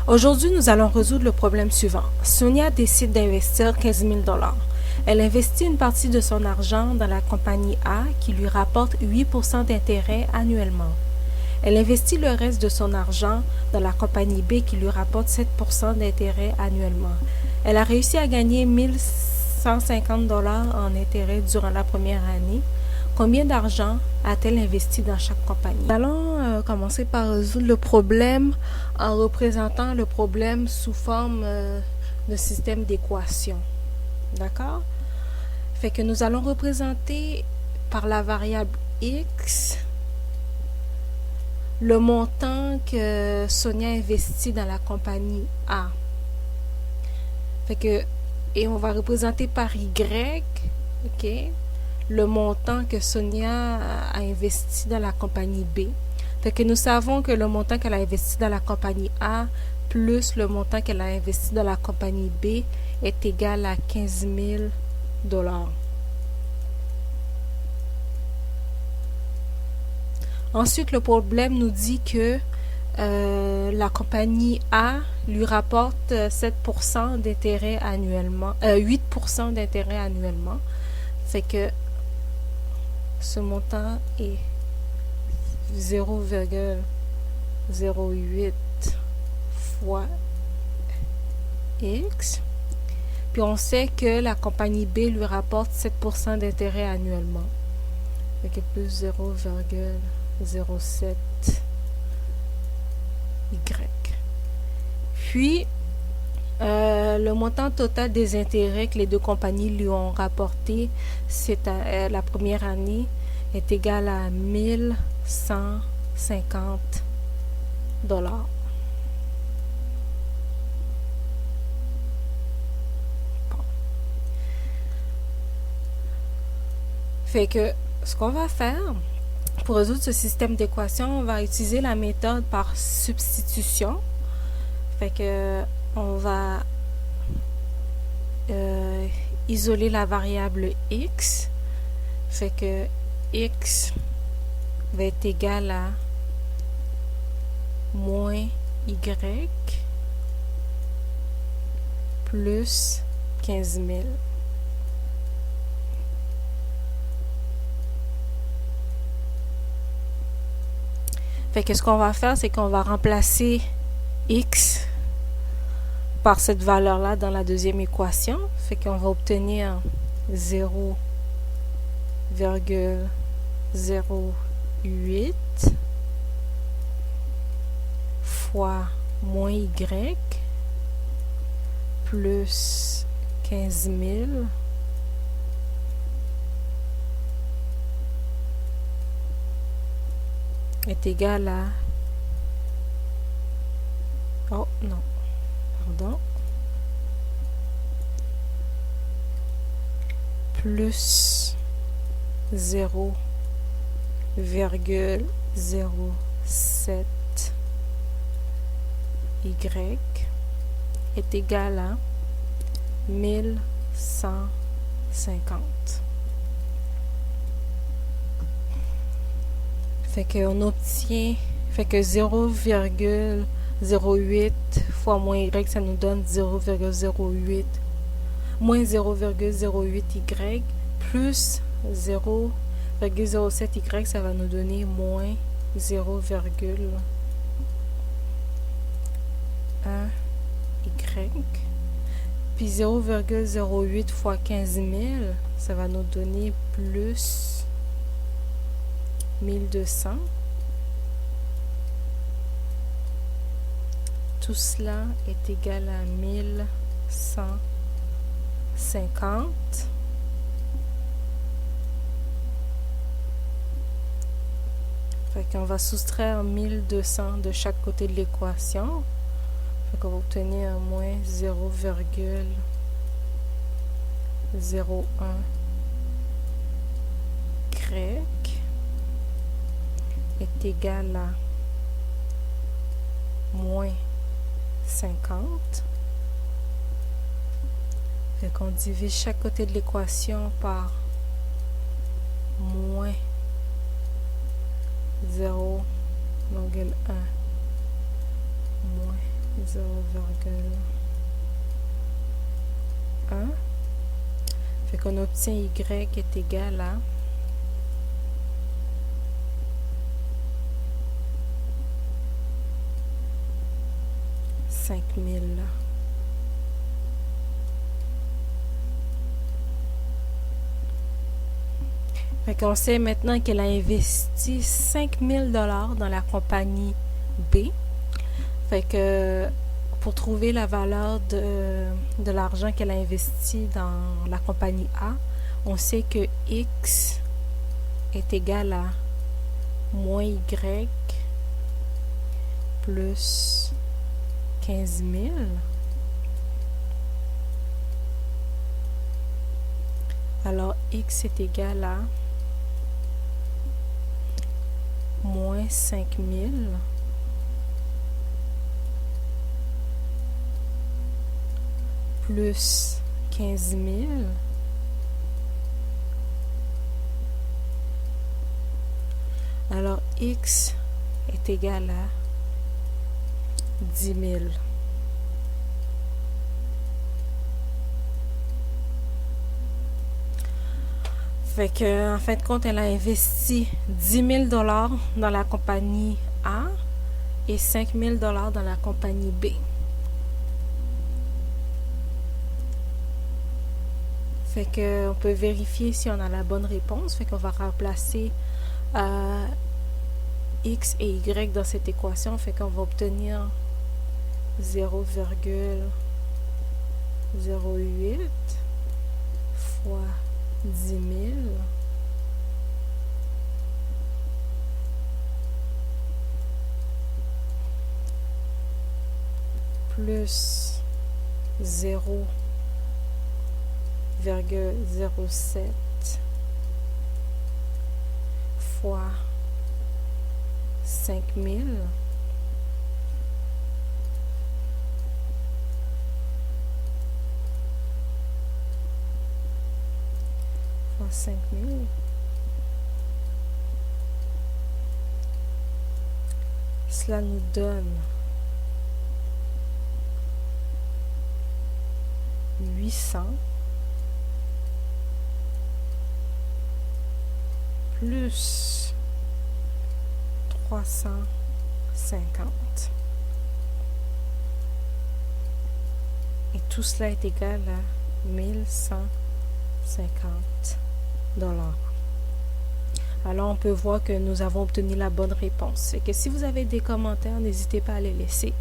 Aujourd'hui, nous allons résoudre le problème suivant. Sonia décide d'investir 15 000 $. Elle investit une partie de son argent dans la compagnie A qui lui rapporte 8% d'intérêt annuellement. Elle investit le reste de son argent dans la compagnie B qui lui rapporte 7% d'intérêt annuellement. Elle a réussi à gagner 1 150 $ en intérêt durant la première année. Combien d'argent a-t-elle investi dans chaque compagnie? Nous allons commencer par résoudre le problème en représentant le problème sous forme de système d'équation. D'accord? Fait que nous allons représenter par la variable x le montant que Sonia investit dans la compagnie A. Fait que, et on va représenter par y, ok, le montant que Sonia a investi dans la compagnie B. Fait que nous savons que le montant qu'elle a investi dans la compagnie A plus le montant qu'elle a investi dans la compagnie B est égal à 15 000 $. Ensuite, le problème nous dit que la compagnie A lui rapporte 7% d'intérêt annuellement, 8% d'intérêt annuellement. Fait que ce montant est 0,08 fois x. Puis on sait que la compagnie B lui rapporte 7% d'intérêt annuellement. Fait que plus 0,07 y. Puis le montant total des intérêts que les deux compagnies lui ont rapporté la première année est égal à 1 150 $. Bon. Fait que ce qu'on va faire pour résoudre ce système d'équation, on va utiliser la méthode par substitution. Fait que on va isoler la variable x. Fait que x va être égal à moins y plus 15 000. Fait que ce qu'on va faire, c'est qu'on va remplacer x par cette valeur-là dans la deuxième équation. Fait qu'on va obtenir 0,08 fois moins y plus 15 000 est égal à... Oh non, pardon. Plus 0,07 y est égal à 1150. Fait qu'on obtient, fait que 0,08 fois moins y, ça nous donne 0,08 moins 0,08 y plus 0,07 y, ça va nous donner moins 0,1 y. Puis 0,08 fois 15 000, ça va nous donner plus 1200. Tout cela est égal à 1150. Fait qu'on va soustraire 1200 de chaque côté de l'équation. Fait qu'on va obtenir moins 0,01 y est égal à moins 50. Fait qu'on divise chaque côté de l'équation par moins 0,1 moins 0,1. Fait qu'on obtient y est égal à 5000. Fait qu'on sait maintenant qu'elle a investi 5000 $ dans la compagnie B. Fait que pour trouver la valeur de l'argent qu'elle a investi dans la compagnie A, on sait que X est égal à moins Y plus 15 000. Alors X est égal à moins 5000 plus 15 000 alors X est égal à 10 000. Fait que, en fin de compte, elle a investi 10 000 $ dans la compagnie A et 5 000 $ dans la compagnie B. Fait que on peut vérifier si on a la bonne réponse. Fait qu'on va remplacer X et Y dans cette équation. Fait qu'on va obtenir 0,08 fois 10 000 plus 0,07 fois 5000 fois 5000. Cela nous donne 800 plus 350. Et tout cela est égal à 1150 $. Alors on peut voir que nous avons obtenu la bonne réponse. Et que si vous avez des commentaires, n'hésitez pas à les laisser.